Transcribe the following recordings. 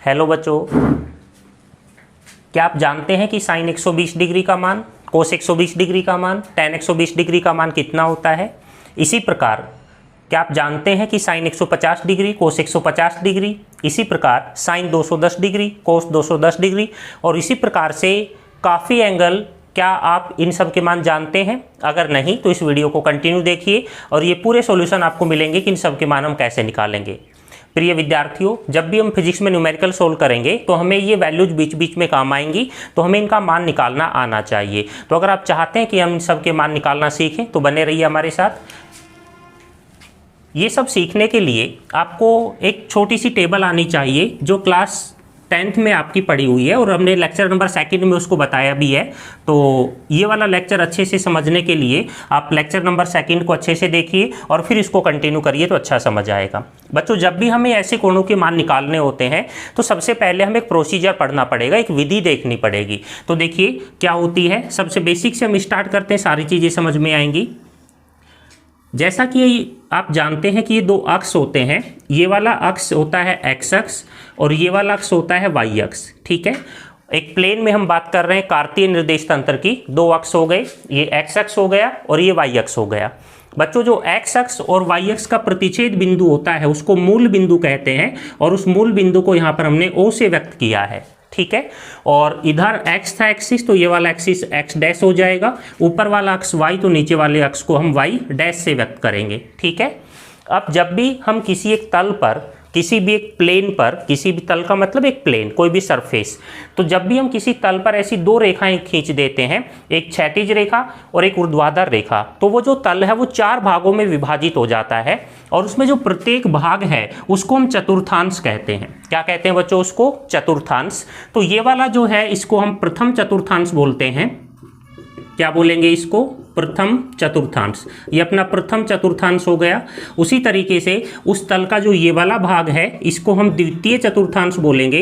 Hello बच्चों, क्या आप जानते हैं कि साइन 120 डिग्री का मान, कोस 120 डिग्री का मान, टेन 120 डिग्री का मान कितना होता है। इसी प्रकार क्या आप जानते हैं कि साइन 150 डिग्री, कोस 150 डिग्री, इसी प्रकार साइन 210 डिग्री, कोस 210 डिग्री और इसी प्रकार से काफ़ी एंगल। क्या आप इन सब के मान जानते हैं? अगर नहीं तो इस वीडियो को कंटिन्यू देखिए और ये पूरे सॉल्यूशन आपको मिलेंगे कि इन सब के मान हम कैसे निकालेंगे। प्रिय विद्यार्थियों, जब भी हम फिजिक्स में न्यूमेरिकल सोल्व करेंगे तो हमें ये वैल्यूज बीच बीच में काम आएंगी, तो हमें इनका मान निकालना आना चाहिए। तो अगर आप चाहते हैं कि हम इन सब के मान निकालना सीखें तो बने रहिए हमारे साथ। ये सब सीखने के लिए आपको एक छोटी सी टेबल आनी चाहिए जो क्लास 10th में आपकी पड़ी हुई है और हमने लेक्चर नंबर 2 में उसको बताया भी है। तो ये वाला लेक्चर अच्छे से समझने के लिए आप लेक्चर नंबर 2 को अच्छे से देखिए और फिर इसको कंटिन्यू करिए तो अच्छा समझ आएगा। बच्चों, जब भी हमें ऐसे कोणों के मान निकालने होते हैं तो सबसे पहले हमें एक प्रोसीजर पढ़ना पड़ेगा, एक विधि देखनी पड़ेगी। तो देखिए क्या होती है। सबसे बेसिक से हम स्टार्ट करते हैं, सारी चीज़ें समझ में आएंगी। जैसा कि आप जानते हैं कि ये दो अक्ष होते हैं, ये वाला अक्ष होता है एक्स अक्ष और ये वाला अक्ष होता है वाई अक्ष। ठीक है, एक प्लेन में हम बात कर रहे हैं कार्तीय निर्देश तंत्र की। दो अक्ष हो गए, ये एक्स अक्ष हो गया और ये वाई अक्ष हो गया। बच्चों, जो एक्स अक्ष और वाई अक्ष का प्रतिच्छेद बिंदु होता है उसको मूल बिंदु कहते हैं और उस मूल बिंदु को यहाँ पर हमने ओ से व्यक्त किया है। ठीक है, और इधर x था एक्सिस, तो ये वाला एक्सिस x डैश हो जाएगा, ऊपर वाला अक्ष y, तो नीचे वाले अक्ष को हम y डैश से व्यक्त करेंगे। ठीक है, अब जब भी हम किसी एक तल पर, किसी भी एक प्लेन पर, किसी भी तल का मतलब एक प्लेन, कोई भी सरफेस, तो जब भी हम किसी तल पर ऐसी दो रेखाएं खींच देते हैं, एक क्षैतिज रेखा और एक ऊर्ध्वाधर रेखा, तो वो जो तल है वो 4 भागों में विभाजित हो जाता है और उसमें जो प्रत्येक भाग है उसको हम चतुर्थांश कहते हैं। क्या कहते हैं बच्चों? उसको चतुर्थांश। तो ये वाला जो है इसको हम प्रथम चतुर्थांश बोलते हैं। क्या बोलेंगे इसको? प्रथम चतुर्थांश। ये अपना प्रथम चतुर्थांश हो गया। उसी तरीके से उस तल का जो ये वाला भाग है इसको हम द्वितीय चतुर्थांश बोलेंगे।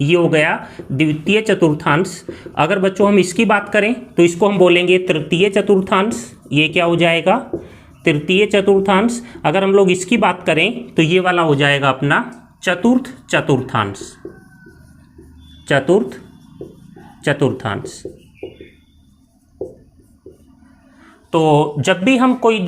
ये हो गया द्वितीय चतुर्थांश। अगर बच्चों हम इसकी बात करें तो इसको हम बोलेंगे तृतीय चतुर्थांश। ये क्या हो जाएगा? तृतीय चतुर्थांश। अगर हम लोग इसकी बात करें तो ये वाला हो जाएगा अपना चतुर्थ चतुर्थांश। चतुर्थ चतुर्थांश। तो जब भी हम कोई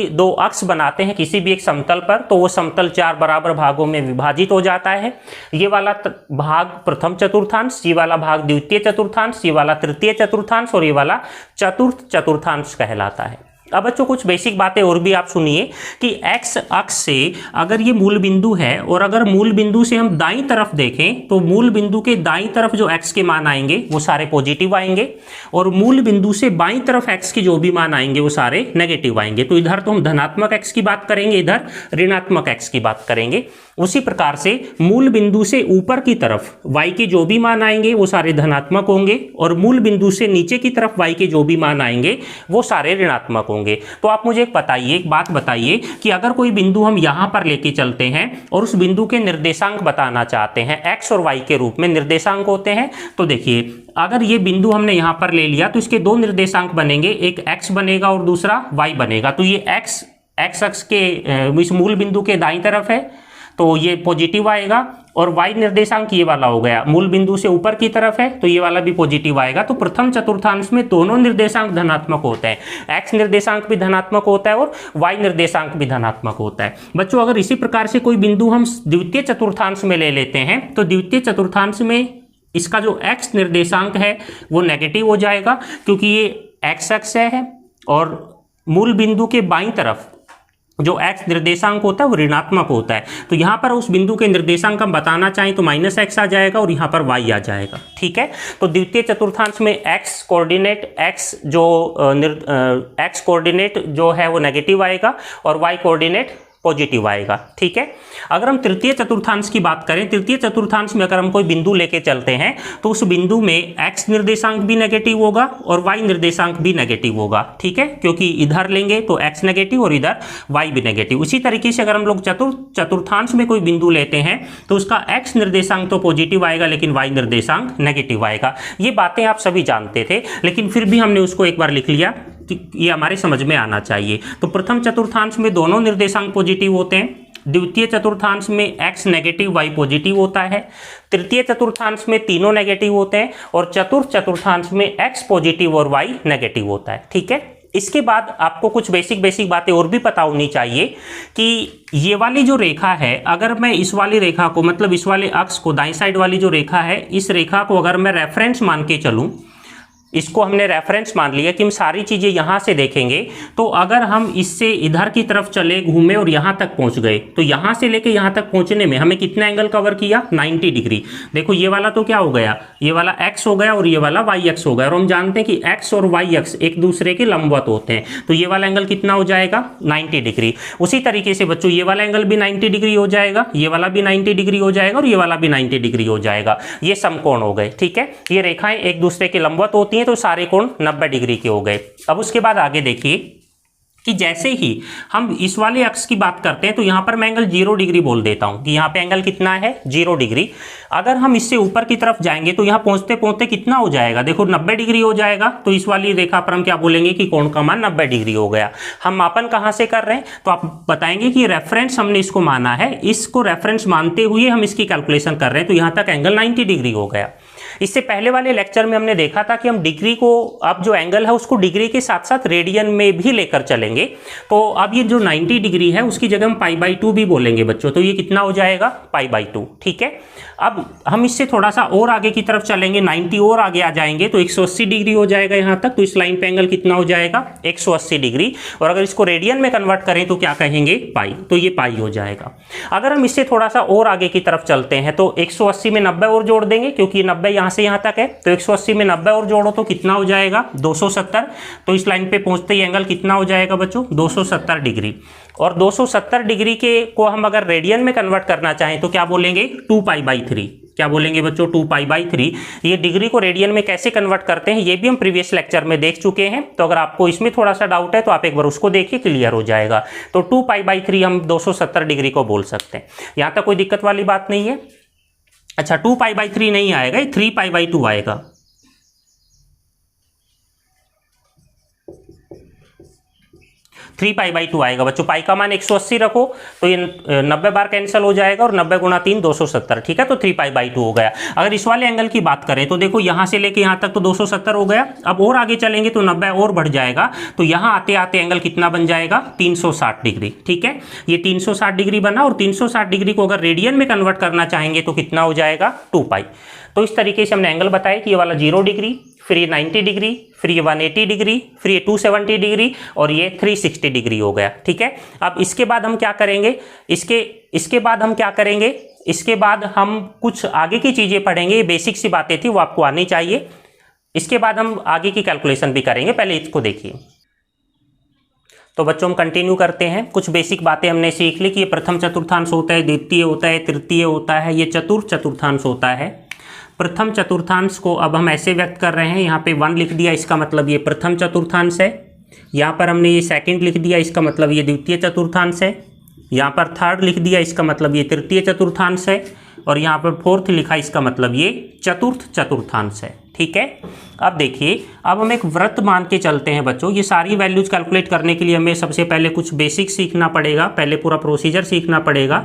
दो अक्ष बनाते हैं किसी भी एक समतल पर, तो वो समतल 4 बराबर भागों में विभाजित हो जाता है। ये वाला भाग प्रथम चतुर्थांश, ये वाला भाग द्वितीय चतुर्थांश, ये वाला तृतीय चतुर्थांश और ये वाला चतुर्थ चतुर्थांश कहलाता है। अब बच्चों कुछ बेसिक बातें और भी आप सुनिए कि एक्स अक्ष से अगर ये मूल बिंदु है और अगर मूल बिंदु से हम दाईं तरफ देखें तो मूल बिंदु के दाईं तरफ जो एक्स के मान आएंगे वो सारे पॉजिटिव आएंगे और मूल बिंदु से बाईं तरफ एक्स के जो भी मान आएंगे वो सारे नेगेटिव आएंगे। तो इधर तो हम धनात्मक एक्स की बात करेंगे, इधर ऋणात्मक एक्स की बात करेंगे। उसी प्रकार से मूल बिंदु से ऊपर की तरफ y के जो भी मान आएंगे वो सारे धनात्मक होंगे और मूल बिंदु से नीचे की तरफ y के जो भी मान आएंगे वो सारे ऋणात्मक होंगे। तो आप मुझे एक बात बताइए कि अगर कोई बिंदु हम यहाँ पर लेके चलते हैं और उस बिंदु के निर्देशांक बताना चाहते हैं, x और y के रूप में निर्देशांक होते हैं, तो देखिए अगर ये बिंदु हमने यहाँ पर ले लिया तो इसके 2 निर्देशांक बनेंगे, एक x बनेगा और दूसरा y बनेगा। तो ये x अक्ष के इस मूल बिंदु के दाईं तरफ है तो ये पॉजिटिव आएगा और y निर्देशांक ये वाला हो गया, मूल बिंदु से ऊपर की तरफ है तो ये वाला भी पॉजिटिव आएगा। तो प्रथम चतुर्थांश में दोनों निर्देशांक धनात्मक होते हैं, x निर्देशांक भी धनात्मक होता है और y निर्देशांक भी धनात्मक होता है। बच्चों, अगर इसी प्रकार से कोई बिंदु हम द्वितीय चतुर्थांश में ले लेते हैं तो द्वितीय चतुर्थांश में इसका जो x निर्देशांक है वो नेगेटिव हो जाएगा क्योंकि ये x अक्ष है और मूल बिंदु के बाईं तरफ जो x निर्देशांक होता है वो ऋणात्मक होता है। तो यहाँ पर उस बिंदु के निर्देशांक हम बताना चाहें तो -x आ जाएगा और यहाँ पर y आ जाएगा। ठीक है, तो द्वितीय चतुर्थांश में x कोऑर्डिनेट जो है वो नेगेटिव आएगा और y कोऑर्डिनेट पॉजिटिव आएगा। ठीक है, अगर हम तृतीय चतुर्थांश की बात करें, तृतीय चतुर्थांश में अगर हम कोई बिंदु लेके चलते हैं तो उस बिंदु में x निर्देशांक भी नेगेटिव होगा और y निर्देशांक भी नेगेटिव होगा। ठीक है, क्योंकि इधर लेंगे तो x नेगेटिव और इधर y भी नेगेटिव। उसी तरीके से अगर हम लोग चतुर्थांश में कोई बिंदु लेते हैं तो उसका x निर्देशांक तो पॉजिटिव आएगा लेकिन y निर्देशांक नेगेटिव आएगा। ये बातें आप सभी जानते थे लेकिन फिर भी हमने उसको एक बार लिख लिया कि ये हमारे समझ में आना चाहिए। तो प्रथम चतुर्थांश में दोनों निर्देशांक पॉजिटिव होते हैं द्वितीय चतुर्थांश में x नेगेटिव y पॉजिटिव होता है, तृतीय चतुर्थांश में तीनों नेगेटिव होते हैं और चतुर्थ चतुर्थांश में x पॉजिटिव और y नेगेटिव होता है। ठीक है, इसके बाद आपको कुछ बेसिक बातें और भी पता होनी चाहिए कि ये वाली जो रेखा है, अगर मैं इस वाली रेखा को, मतलब इस वाले अक्ष को, दाईं साइड वाली जो रेखा है, इस रेखा को अगर मैं रेफरेंस मान के चलूं, इसको हमने रेफरेंस मान लिया कि हम सारी चीज़ें यहाँ से देखेंगे, तो अगर हम इससे इधर की तरफ चले, घूमे और यहाँ तक पहुँच गए, तो यहाँ से लेके यहाँ तक पहुँचने में हमें कितना एंगल कवर किया, 90 डिग्री। देखो ये वाला तो क्या हो गया, ये वाला x हो गया और ये वाला y हो गया, और हम जानते हैं कि x और y एक दूसरे के लंबवत होते हैं, तो ये वाला एंगल कितना हो जाएगा, 90 डिग्री। उसी तरीके से बच्चों ये वाला एंगल भी 90 डिग्री हो जाएगा, ये वाला भी 90 डिग्री हो जाएगा और ये वाला भी 90 डिग्री हो जाएगा। ये समकोण हो गए। ठीक है, ये रेखाएं एक दूसरे के लंबवत होती हैं, तो सारे कोण 90 डिग्री के हो गए। अब उसके बाद आगे देखिए कि जैसे ही हम इस वाले अक्ष की बात करते हैं, तो यहाँ पर मैं एंगल 0 डिग्री बोल देता हूँ कि यहाँ पे एंगल कितना है, 0 डिग्री। अगर हम इससे ऊपर की तरफ जाएंगे तो यहाँ पहुँचते पहुँचते कितना हो जाएगा, देखो 90 डिग्री हो जाएगा। तो इस वाली रेखा पर हम क्या बोलेंगे कि कोण का मान 90 डिग्री हो गया। हम मापन कहाँ से कर रहे हैं, तो आप बताएंगे कि रेफरेंस हमने इसको माना है, इसको रेफरेंस मानते हुए हम इसकी कैलकुलेशन कर रहे हैं, तो यहाँ तक एंगल 90 डिग्री हो गया। इससे पहले वाले लेक्चर में हमने देखा था कि हम डिग्री को, अब जो एंगल है उसको डिग्री के साथ साथ रेडियन में भी लेकर चलेंगे। तो अब ये जो 90 डिग्री है उसकी जगह हम π/2 भी बोलेंगे बच्चों, तो ये कितना हो जाएगा, π/2। ठीक है, अब हम इससे थोड़ा सा और आगे की तरफ चलेंगे, 90 और आगे आ जाएंगे तो 180 डिग्री हो जाएगा यहाँ तक। तो इस लाइन पे एंगल कितना हो जाएगा, 180 डिग्री। और अगर इसको रेडियन में कन्वर्ट करें तो क्या कहेंगे, पाई, तो ये पाई हो जाएगा। अगर हम इससे थोड़ा सा और आगे की तरफ चलते हैं तो 180 में 90 और जोड़ देंगे, क्योंकि 90 यहाँ से यहाँ तक है, तो 180 में 90 और जोड़ो तो कितना हो जाएगा, 270। तो इस लाइन पे पहुंचते ही एंगल कितना हो जाएगा बच्चों, 270 डिग्री। और 270 डिग्री के को हम अगर रेडियन में कन्वर्ट करना चाहें तो क्या बोलेंगे, 2π/3। क्या बोलेंगे बच्चों, 2π/3। ये डिग्री को रेडियन में कैसे कन्वर्ट करते हैं ये भी हम प्रीवियस लेक्चर में देख चुके हैं, तो अगर आपको इसमें थोड़ा सा डाउट है तो आप एक बार उसको देखिए, क्लियर हो जाएगा। तो 2π/3 हम 270 डिग्री को बोल सकते हैं। यहाँ तक कोई दिक्कत वाली बात नहीं है। अच्छा, 2π/3 नहीं आएगा, 3π/2 आएगा। 3π/2 आएगा बच्चों। पाई का मान 180 रखो तो ये 90 बार कैंसिल हो जाएगा और 90 × 3 270। ठीक है, तो 3π/2 हो गया। अगर इस वाले एंगल की बात करें तो देखो यहाँ से लेके यहाँ तक तो 270 हो गया। अब और आगे चलेंगे तो 90 और बढ़ जाएगा, तो यहाँ आते आते एंगल कितना बन जाएगा, 360 डिग्री। ठीक है, ये 360 डिग्री बना, और 360 डिग्री को अगर रेडियन में कन्वर्ट करना चाहेंगे तो कितना हो जाएगा, 2π। तो इस तरीके से हमने एंगल बताया कि ये वाला 0 डिग्री, फिर ये 90 डिग्री, फिर ये 180 डिग्री, फिर ये 270 डिग्री और ये 360 डिग्री हो गया। ठीक है, अब इसके बाद हम क्या करेंगे, इसके बाद हम क्या करेंगे, इसके बाद हम कुछ आगे की चीज़ें पढ़ेंगे। ये बेसिक सी बातें थी, वो आपको आनी चाहिए। इसके बाद हम आगे की कैलकुलेशन भी करेंगे, पहले इसको देखिए। तो बच्चों हम कंटिन्यू करते हैं। कुछ बेसिक बातें हमने सीख ली कि ये प्रथम चतुर्थांश होता है, द्वितीय होता है, तृतीय होता है, ये चतुर्थ चतुर्थांश होता है। प्रथम चतुर्थांश को अब हम ऐसे व्यक्त कर रहे हैं, यहाँ पे 1 लिख दिया, इसका मतलब ये प्रथम चतुर्थांश है। यहाँ पर हमने ये सेकंड लिख दिया, इसका मतलब ये द्वितीय चतुर्थांश है। यहाँ पर थर्ड लिख दिया, इसका मतलब ये तृतीय चतुर्थांश है। और यहाँ पर फोर्थ लिखा, इसका मतलब ये चतुर्थ चतुर्थांश है। ठीक है, अब देखिए, अब हम एक वृत्त मान के चलते हैं बच्चों। ये सारी वैल्यूज कैलकुलेट करने के लिए हमें सबसे पहले कुछ बेसिक सीखना पड़ेगा, पहले पूरा प्रोसीजर सीखना पड़ेगा।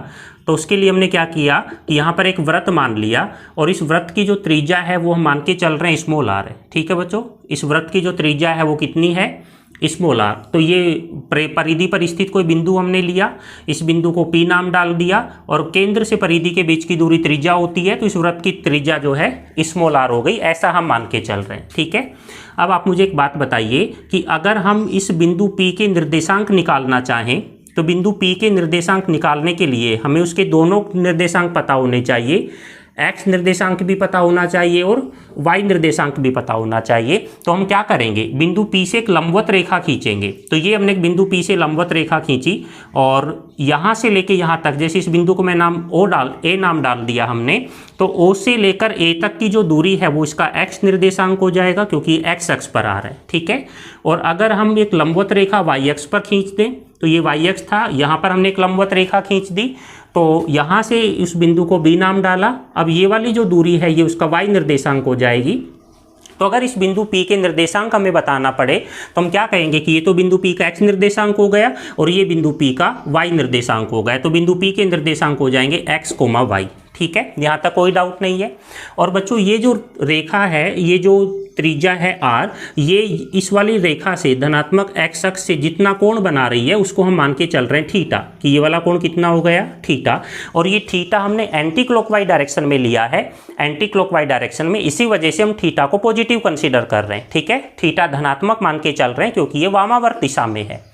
तो उसके लिए हमने क्या किया कि यहाँ पर एक वृत्त मान लिया, और इस वृत्त की जो त्रिज्या है वो हम मान के चल रहे हैं स्मॉल r है। ठीक है बच्चों, इस वृत्त की जो त्रिज्या है वो कितनी है, स्मॉल r। तो ये परिधि पर स्थित कोई बिंदु हमने लिया, इस बिंदु को P नाम डाल दिया, और केंद्र से परिधि के बीच की दूरी त्रिज्या होती है, तो इस वृत्त की त्रिज्या जो है स्मॉल r हो गई। ऐसा हम मान के चल रहे हैं। ठीक है, अब आप मुझे एक बात बताइए कि अगर हम इस बिंदु P के निर्देशांक निकालना चाहें, तो बिंदु P के निर्देशांक निकालने के लिए हमें उसके दोनों निर्देशांक पता होने चाहिए। x निर्देशांक भी पता होना चाहिए और y निर्देशांक भी पता होना चाहिए। तो हम क्या करेंगे, बिंदु P से एक लंबवत रेखा खींचेंगे। तो ये हमने एक बिंदु P से लंबवत रेखा खींची, और यहाँ से लेके यहाँ तक, जैसे इस बिंदु को मैं नाम A नाम डाल दिया हमने, तो O से लेकर A तक की जो दूरी है वो इसका x निर्देशांक हो जाएगा, क्योंकि x अक्ष पर आ रहा है। ठीक है, और अगर हम एक लंबवत रेखा y अक्ष पर खींच दें, तो ये y अक्ष था, यहाँ पर हमने एक लंबवत रेखा खींच दी, तो यहाँ से इस बिंदु को B नाम डाला। अब ये वाली जो दूरी है ये उसका y निर्देशांक हो जाएगी, तो अगर इस बिंदु P के निर्देशांक हमें बताना पड़े तो हम क्या कहेंगे कि ये तो बिंदु P का x निर्देशांक हो गया और ये बिंदु P का y निर्देशांक हो गया। तो बिंदु P के निर्देशांक हो जाएंगे x, y। ठीक है, यहाँ तक कोई डाउट नहीं है। और बच्चों ये जो रेखा है, ये जो त्रिज्या है r, ये इस वाली रेखा से धनात्मक x अक्ष से जितना कोण बना रही है उसको हम मान के चल रहे हैं थीटा, कि ये वाला कोण कितना हो गया थीटा। और ये थीटा हमने एंटी क्लॉकवाइज डायरेक्शन में लिया है, एंटी क्लॉकवाइज डायरेक्शन में, इसी वजह से हम थीटा को पॉजिटिव कंसीडर कर रहे हैं। ठीक है, थीटा धनात्मक मान के चल रहे हैं क्योंकि ये वामावर्त दिशा में है।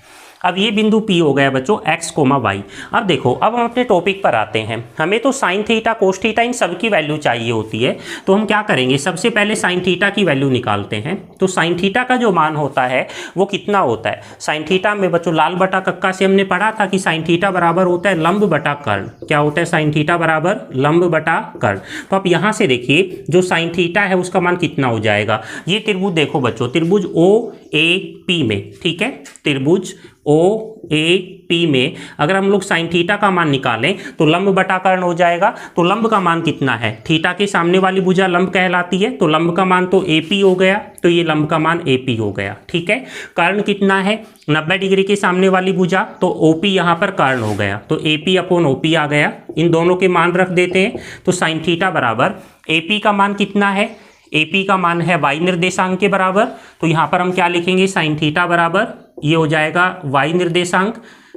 अब ये बिंदु P हो गया बच्चों x, y। अब देखो, अब हम अपने टॉपिक पर आते हैं। हमें तो साइन थीटा, कोस थीटा, इन सब की वैल्यू चाहिए होती है। तो हम क्या करेंगे, सबसे पहले साइन थीटा की वैल्यू निकालते हैं। तो साइन थीटा का जो मान होता है वो कितना होता है। साइन थीटा में बच्चों लाल बटा कक्का से हमने पढ़ा था कि साइन थीटा बराबर होता है लंब बटा कर्ण। क्या होता है, साइन थीटा बराबर लंब बटा कर्ण। तो आप यहाँ से देखिए, जो साइन थीटा है उसका मान कितना हो जाएगा। ये त्रिभुज देखो बच्चों, त्रिभुज OAP में, ठीक है, त्रिभुज OAP में अगर हम लोग साइन थीटा का मान निकालें तो लंब बटा कर्ण हो जाएगा। तो लंब का मान कितना है, थीटा के सामने वाली भुजा लंब कहलाती है, तो लंब का मान तो AP हो गया, तो ये लंब का मान AP हो गया। ठीक है, कर्ण कितना है, 90 डिग्री के सामने वाली भुजा, तो OP यहाँ पर कर्ण हो गया, तो AP अपॉन OP आ गया। इन दोनों के मान रख देते हैं, तो साइन थीटा बराबर AP का मान कितना है, AP का मान है y निर्देशांक के बराबर। तो यहाँ पर हम क्या लिखेंगे, साइन थीटा बराबर ये हो जाएगा y निर्देशांक,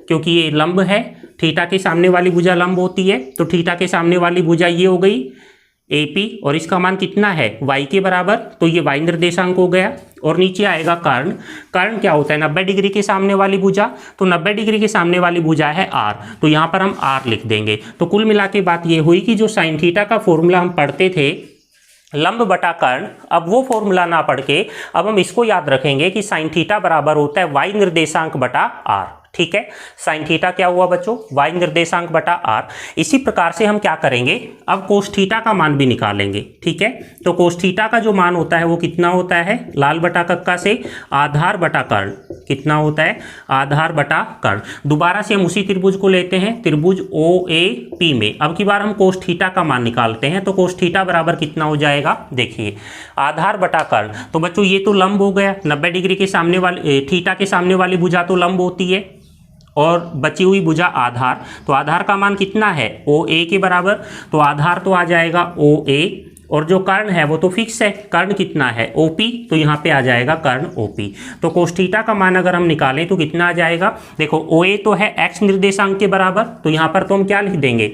क्योंकि ये लंब है, थीटा के सामने वाली भुजा लंब होती है, तो थीटा के सामने वाली भुजा ये हो गई AP, और इसका मान कितना है y के बराबर, तो ये y निर्देशांक हो गया। और नीचे आएगा कर्ण। कर्ण क्या होता है, 90 डिग्री के सामने वाली भुजा, तो 90 डिग्री के सामने वाली भुजा है r, तो यहाँ पर हम r लिख देंगे। तो कुल मिला के बात ये हुई कि जो साइन थीटा का फॉर्मूला हम पढ़ते थे लंब बटा कर्ण, अब वो फॉर्मूला ना पढ़ के अब हम इसको याद रखेंगे कि साइन थीटा बराबर होता है y निर्देशांक बटा r। ठीक है, साइन थीटा क्या हुआ बच्चों, y निर्देशांक बटा r। इसी प्रकार से हम क्या करेंगे, अब कोस थीटा का मान भी निकालेंगे। ठीक है, तो कोस थीटा का जो मान होता है वो कितना होता है, लाल बटा कक्का से आधार बटा कर्ण, कितना होता है, आधार बटा कर्ण। दोबारा से हम उसी त्रिभुज को लेते हैं, त्रिभुज OAP में अब की बार हम कोस थीटा का मान निकालते हैं। तो कोस थीटा बराबर कितना हो जाएगा, देखिए आधार बटा कर्ण। तो बच्चों ये तो लंब हो गया, 90 डिग्री के सामने वाली, थीटा के सामने वाली भुजा तो लंब होती है और बची हुई भुजा आधार, तो आधार का मान कितना है OA के बराबर, तो आधार तो आ जाएगा OA, और जो कर्ण है वो तो फिक्स है, कर्ण कितना है OP, तो यहाँ पे आ जाएगा कर्ण OP। तो कोस थीटा का मान अगर हम निकालें तो कितना आ जाएगा, देखो OA तो है x निर्देशांक के बराबर, तो यहाँ पर तो हम क्या लिख देंगे,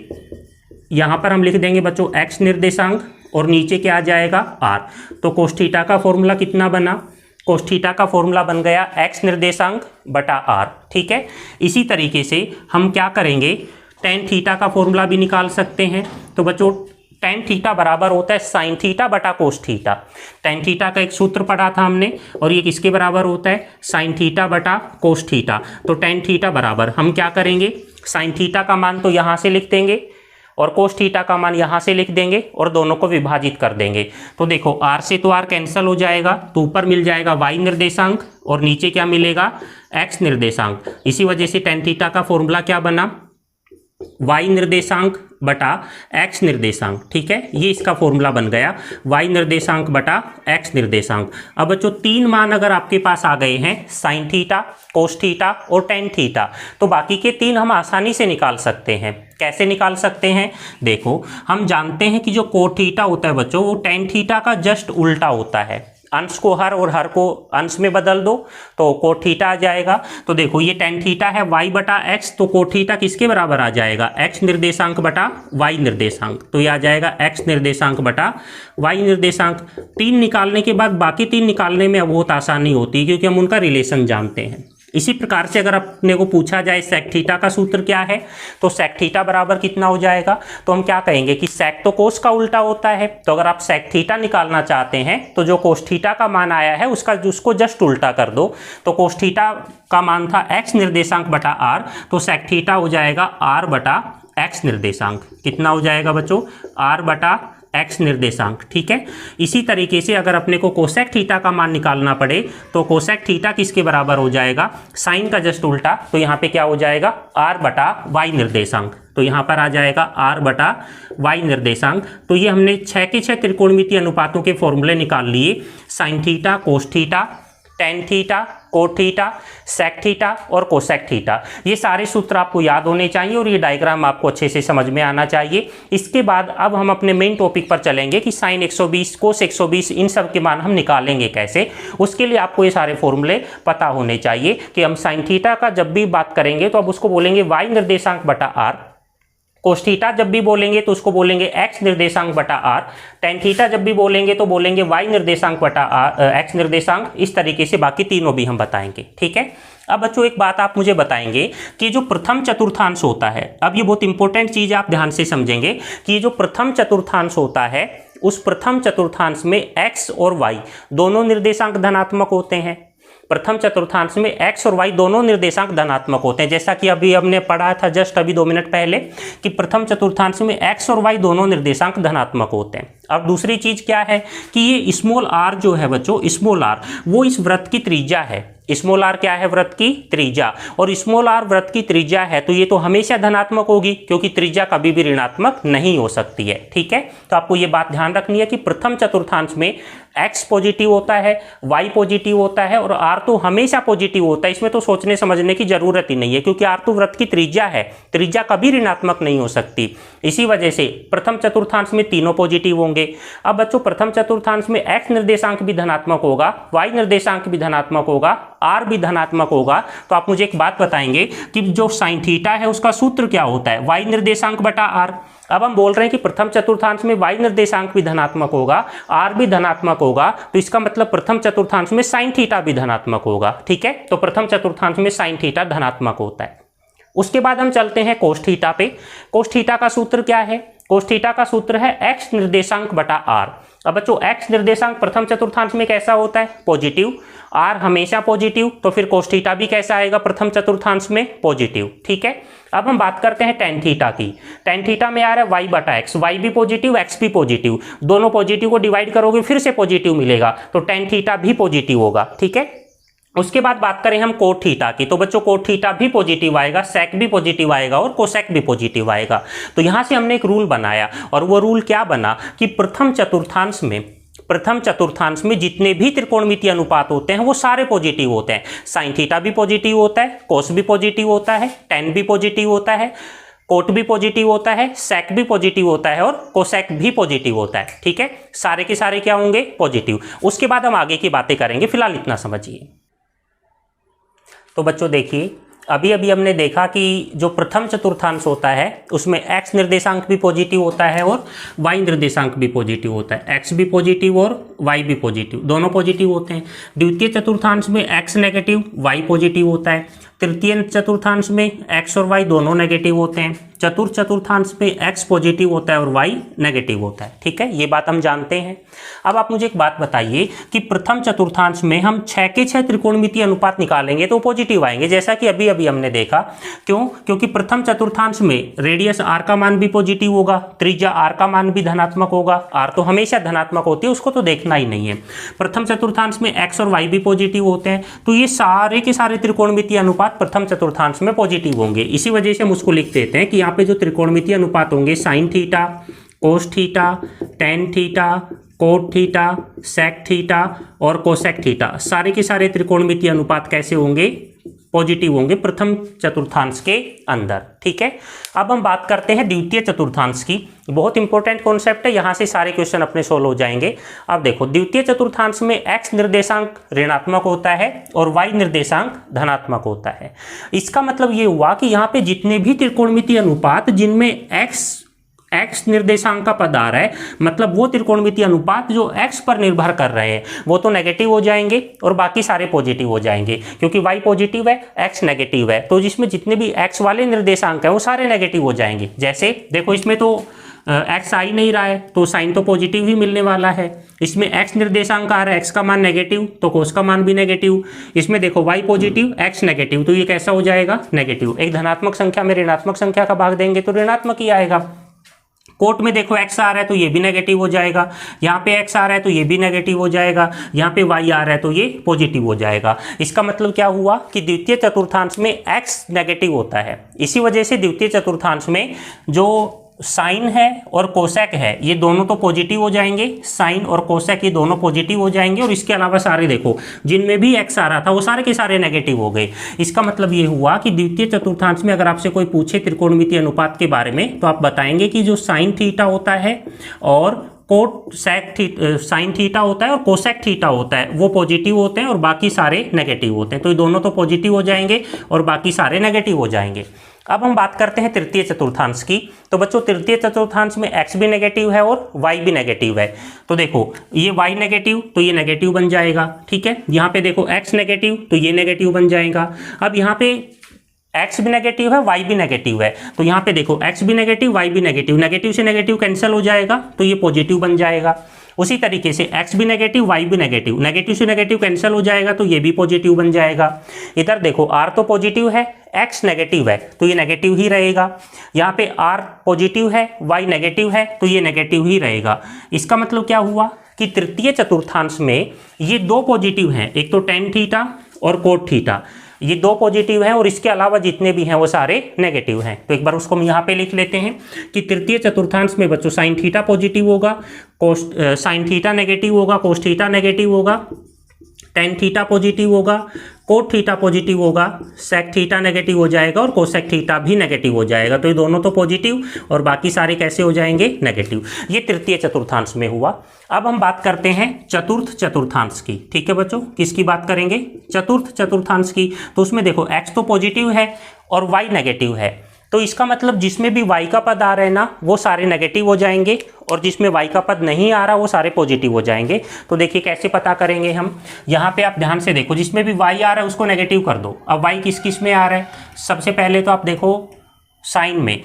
यहाँ पर हम लिख देंगे बच्चों x निर्देशांक, और नीचे क्या आ जाएगा r। तो कोस थीटा का फॉर्मूला कितना बना, कोस थीटा का फॉर्मूला बन गया x निर्देशांक बटा r। ठीक है, इसी तरीके से हम क्या करेंगे, टेन थीटा का फॉर्मूला भी निकाल सकते हैं। तो बच्चों टेन थीटा बराबर होता है साइन थीटा बटा कोस थीटा। टेन थीटा का एक सूत्र पढ़ा था हमने, और ये किसके बराबर होता है, साइन थीटा बटा कोस थीटा। तो टेन थीटा बराबर हम क्या करेंगे, साइन थीटा का मान तो यहाँ से लिख देंगे और कोस थीटा का मान यहाँ से लिख देंगे और दोनों को विभाजित कर देंगे। तो देखो r से तो r कैंसिल हो जाएगा, तो ऊपर मिल जाएगा y निर्देशांक और नीचे क्या मिलेगा, x निर्देशांक। इसी वजह से टेन थीटा का फॉर्मूला क्या बना, y निर्देशांक बटा x निर्देशांक। ठीक है, ये इसका फॉर्मूला बन गया, y निर्देशांक बटा x निर्देशांक। अब बच्चों तीन मान अगर आपके पास आ गए हैं, साइन थीटा, कोस थीटा और टेन थीटा, तो बाकी के तीन हम आसानी से निकाल सकते हैं। कैसे निकाल सकते हैं, देखो हम जानते हैं कि जो कोट थीटा होता है बच्चों वो टेन थीटा का जस्ट उल्टा होता है। अंश को हर और हर को अंश में बदल दो तो कोट थीटा आ जाएगा। तो देखो ये टेन थीटा है y बटा x, तो कोट थीटा किसके बराबर आ जाएगा, x निर्देशांक बटा y निर्देशांक। तो ये आ जाएगा x निर्देशांक बटा y निर्देशांक। तीन निकालने के बाद बाकी तीन निकालने में अब बहुत आसानी होती है क्योंकि हम उनका रिलेशन जानते हैं। इसी प्रकार से अगर अपने को पूछा जाए सेक थीटा का सूत्र क्या है, तो सेक थीटा बराबर कितना हो जाएगा, तो हम क्या कहेंगे कि सेक तो कोस का उल्टा होता है। तो अगर आप सेक थीटा निकालना चाहते हैं तो जो कोस थीटा का मान आया है उसको जस्ट उल्टा कर दो। तो कोस थीटा का मान था x निर्देशांक बटा r, तो सेक थीटा हो जाएगा r बटा x निर्देशांक। कितना हो जाएगा बच्चों, r बटा एक्स निर्देशांक, ठीक है। इसी तरीके से अगर अपने को कोसेक थीटा का मान निकालना पड़े तो कोसेक थीटा किसके बराबर हो जाएगा, साइन का जस्ट उल्टा, तो यहाँ पे क्या हो जाएगा, आर बटा वाई निर्देशांक। तो यहाँ पर आ जाएगा आर बटा वाई निर्देशांक। तो ये हमने 6 के 6 त्रिकोणमितीय अनुपातों के फॉर्मूले निकाल लिए, sine theta, cos theta, tan theta, cot theta, sec theta और कोसेक थीटा। ये सारे सूत्र आपको याद होने चाहिए और ये डायग्राम आपको अच्छे से समझ में आना चाहिए। इसके बाद अब हम अपने मेन टॉपिक पर चलेंगे कि साइन 120, कोस 120, इन सब के मान हम निकालेंगे कैसे। उसके लिए आपको ये सारे फॉर्मूले पता होने चाहिए कि हम साइन थीटा का जब भी बात करेंगे तो अब उसको बोलेंगे वाई निर्देशांक बटा आर, कोस थीटा जब भी बोलेंगे तो उसको बोलेंगे एक्स निर्देशांक बटा आर, टेन थीटा जब भी बोलेंगे तो बोलेंगे वाई निर्देशांक बटा आर, एक्स निर्देशांक। इस तरीके से बाकी तीनों भी हम बताएंगे, ठीक है। अब बच्चों एक बात आप मुझे बताएंगे कि जो प्रथम चतुर्थांश होता है, अब ये बहुत इंपॉर्टेंट चीज आप ध्यान से समझेंगे कि ये जो प्रथम चतुर्थांश होता है उस प्रथम चतुर्थांश में एक्स और वाई दोनों निर्देशांक धनात्मक होते हैं। प्रथम चतुर्थांश में x और y दोनों निर्देशांक धनात्मक होते हैं, जैसा कि अभी हमने पढ़ा था जस्ट अभी 2 मिनट पहले कि प्रथम चतुर्थांश में x और y दोनों निर्देशांक धनात्मक होते हैं। अब दूसरी चीज क्या है कि ये स्मॉल r जो है बच्चों, स्मॉल r वो इस वृत्त की त्रिज्या है। स्मॉल r क्या है, वृत्त की त्रिज्या, और स्मॉल r वृत्त की त्रिज्या है तो ये तो हमेशा धनात्मक होगी क्योंकि त्रिज्या कभी भी ऋणात्मक नहीं हो सकती है, ठीक है। तो आपको ये बात ध्यान रखनी है कि प्रथम चतुर्थांश में x पॉजिटिव होता है, y पॉजिटिव होता है और r तो हमेशा पॉजिटिव होता है। इसमें तो सोचने समझने की जरूरत ही नहीं है क्योंकि r तो वृत्त की त्रिज्या है, त्रिज्या कभी ऋणात्मक नहीं हो सकती। इसी वजह से प्रथम चतुर्थांश में तीनों पॉजिटिव होंगे। अब बच्चों प्रथम चतुर्थांश में x निर्देशांक भी धनात्मक होगा, y निर्देशांक भी धनात्मक होगा, r भी धनात्मक होगा। तो आप मुझे एक बात बताएंगे कि जो साइन थीटा है उसका सूत्र क्या होता है, y निर्देशांक बटा r। अब हम बोल रहे हैं कि प्रथम चतुर्थांश में y निर्देशांक भी धनात्मक होगा, r भी धनात्मक होगा, तो इसका मतलब प्रथम चतुर्थांश में साइन थीटा भी धनात्मक होगा, ठीक है। तो प्रथम चतुर्थांश में साइन थीटा धनात्मक होता है। उसके बाद हम चलते हैं कोस थीटा पे। कोस थीटा का सूत्र क्या है, कोस थीटा का सूत्र है x निर्देशांक बटा r। अब बच्चों x निर्देशांक प्रथम चतुर्थांश में कैसा होता है, पॉजिटिव, r हमेशा पॉजिटिव, तो फिर कोस थीटा भी कैसा आएगा प्रथम चतुर्थांश में, पॉजिटिव, ठीक है। अब हम बात करते हैं टेन थीटा की। टेन थीटा में आ रहा है y बटा x, y भी पॉजिटिव, x भी पॉजिटिव, दोनों पॉजिटिव को डिवाइड करोगे फिर से पॉजिटिव मिलेगा, तो टेन थीटा भी पॉजिटिव होगा, ठीक है। उसके बाद बात करें हम कोट थीटा की, तो बच्चों कोट थीटा भी पॉजिटिव आएगा, सेक भी पॉजिटिव आएगा और कोसेक भी पॉजिटिव आएगा। तो यहां से हमने एक रूल बनाया और वो रूल क्या बना कि प्रथम चतुर्थांश में जितने भी त्रिकोणमितीय अनुपात होते हैं वो सारे पॉजिटिव होते हैं। साइन थीटा भी पॉजिटिव होता है, कोस भी पॉजिटिव होता है, टेन भी पॉजिटिव होता है, कोट भी पॉजिटिव होता है, सेक भी पॉजिटिव होता है और कोसेक भी पॉजिटिव होता है, ठीक है। सारे के सारे क्या होंगे, पॉजिटिव। उसके बाद हम आगे की बातें करेंगे, फिलहाल इतना समझिए। तो बच्चों देखिए अभी अभी हमने देखा कि जो प्रथम चतुर्थांश होता है उसमें x निर्देशांक भी पॉजिटिव होता है और y निर्देशांक भी पॉजिटिव होता है। x भी पॉजिटिव और y भी पॉजिटिव, दोनों पॉजिटिव होते हैं। द्वितीय चतुर्थांश में x नेगेटिव, y पॉजिटिव होता है। तृतीय चतुर्थांश में x और y दोनों नेगेटिव होते हैं। चतुर्थ चतुर्थांश में x पॉजिटिव होता है और y नेगेटिव होता है, ठीक है। ये बात हम जानते हैं। अब आप मुझे एक बात बताइए कि प्रथम चतुर्थांश में हम 6 के 6 त्रिकोणमितीय अनुपात निकालेंगे तो पॉजिटिव आएंगे, जैसा कि अभी अभी हमने देखा। क्यों, क्योंकि प्रथम चतुर्थांश में रेडियस r का मान भी पॉजिटिव होगा, त्रिज्या r का मान भी धनात्मक होगा। r तो हमेशा धनात्मक होती है, उसको तो देखना ही नहीं है। प्रथम चतुर्थांश में x और y भी पॉजिटिव होते हैं, तो ये सारे के सारे त्रिकोणमितीय अनुपात प्रथम चतुर्थांश में पॉजिटिव होंगे। इसी वजह से हम उसको लिख देते हैं कि यहाँ पे जो त्रिकोणमितीय अनुपात होंगे sine theta, cos theta, tan theta, cot theta, sec theta और कोसेक थीटा, सारे के सारे त्रिकोणमितीय अनुपात कैसे होंगे, पॉजिटिव होंगे प्रथम चतुर्थांश के अंदर, ठीक है। अब हम बात करते हैं द्वितीय चतुर्थांश की। बहुत इंपॉर्टेंट कॉन्सेप्ट है, यहां से सारे क्वेश्चन अपने सोल्व हो जाएंगे। अब देखो द्वितीय चतुर्थांश में x निर्देशांक ऋणात्मक होता है और y निर्देशांक धनात्मक होता है। इसका मतलब ये हुआ कि यहाँ पे जितने भी त्रिकोणमितीय अनुपात जिनमें x निर्देशांक का पद आ रहा है, मतलब वो त्रिकोणमितीय अनुपात जो x पर निर्भर कर रहे हैं वो तो नेगेटिव हो जाएंगे और बाकी सारे पॉजिटिव हो जाएंगे, क्योंकि y पॉजिटिव है, x नेगेटिव है, तो जिसमें जितने भी x वाले निर्देशांक है वो सारे नेगेटिव हो जाएंगे। जैसे देखो इसमें तो x आ ही नहीं रहा है तो साइन तो पॉजिटिव ही मिलने वाला है। इसमें x निर्देशांक आ रहा है, x का मान नेगेटिव तो कोस का मान भी नेगेटिव। इसमें देखो y पॉजिटिव, x नेगेटिव, तो ये कैसा हो जाएगा, नेगेटिव। एक धनात्मक संख्या में ऋणात्मक संख्या का भाग देंगे तो ऋणात्मक ही आएगा। कोट में देखो x आ रहा है तो ये भी नेगेटिव हो जाएगा, यहाँ पे x आ रहा है तो ये भी नेगेटिव हो जाएगा, यहाँ पे y आ रहा है तो ये पॉजिटिव हो जाएगा। इसका मतलब क्या हुआ कि द्वितीय चतुर्थांश में x नेगेटिव होता है। इसी वजह से द्वितीय चतुर्थांश में जो साइन है और कोसेक है ये दोनों तो पॉजिटिव हो जाएंगे, साइन और कोसेक ये दोनों पॉजिटिव हो जाएंगे, और इसके अलावा सारे देखो जिनमें भी x आ रहा था वो सारे के सारे नेगेटिव हो गए। इसका मतलब ये हुआ कि द्वितीय चतुर्थांश में अगर आपसे कोई पूछे त्रिकोणमितीय अनुपात के बारे में तो आप बताएंगे कि जो साइन थीटा होता है और कोट सेक साइन थीटा होता है और कोसेक थीटा होता है वो पॉजिटिव होते हैं और बाकी सारे नेगेटिव होते हैं। तो ये दोनों तो पॉजिटिव हो जाएंगे और बाकी सारे नेगेटिव हो जाएंगे। अब हम बात करते हैं तृतीय चतुर्थांश की। तो बच्चों तृतीय चतुर्थांश में x भी नेगेटिव है और y भी नेगेटिव है। तो देखो ये y नेगेटिव तो ये नेगेटिव बन जाएगा, ठीक है। यहाँ पे देखो x नेगेटिव तो ये नेगेटिव बन जाएगा। अब यहाँ पे x भी नेगेटिव है, y भी नेगेटिव है, तो यहाँ पे देखो x भी नेगेटिव, y भी नेगेटिव, नेगेटिव से नेगेटिव कैंसिल हो जाएगा तो ये पॉजिटिव बन जाएगा। उसी तरीके से x भी नेगेटिव, y भी नेगेटिव, नेगेटिव से नेगेटिव कैंसिल हो जाएगा तो ये भी पॉजिटिव बन जाएगा। इधर देखो r तो पॉजिटिव है, x नेगेटिव है तो ये नेगेटिव ही रहेगा। यहाँ पे r पॉजिटिव है, y नेगेटिव है तो ये नेगेटिव ही रहेगा। इसका मतलब क्या हुआ कि तृतीय चतुर्थांश में ये दो पॉजिटिव हैं, एक तो टेन थीटा और कोट थीटा, ये दो पॉजिटिव हैं और इसके अलावा जितने भी हैं वो सारे नेगेटिव हैं। तो एक बार उसको हम यहाँ पे लिख लेते हैं कि तृतीय चतुर्थांश में बच्चों साइन थीटा पॉजिटिव होगा, साइन थीटा नेगेटिव होगा, कोस थीटा नेगेटिव होगा, टेन थीटा पॉजिटिव होगा, कोट थीटा पॉजिटिव होगा, सेक थीटा नेगेटिव हो जाएगा और कोसेक थीटा भी नेगेटिव हो जाएगा। तो ये दोनों तो पॉजिटिव और बाकी सारे कैसे हो जाएंगे, नेगेटिव। ये तृतीय चतुर्थांश में हुआ। अब हम बात करते हैं चतुर्थ चतुर्थांश की, ठीक है बच्चों। किसकी बात करेंगे, चतुर्थ चतुर्थांश की। तो उसमें देखो x तो पॉजिटिव है और y नेगेटिव है, तो इसका मतलब जिसमें भी y का पद आ रहे हैं ना वो सारे नेगेटिव हो जाएंगे और जिसमें y का पद नहीं आ रहा वो सारे पॉजिटिव हो जाएंगे। तो देखिए कैसे पता करेंगे हम, यहाँ पे आप ध्यान से देखो जिसमें भी y आ रहा है उसको नेगेटिव कर दो। अब y किस किस में आ रहा है, सबसे पहले तो आप देखो साइन में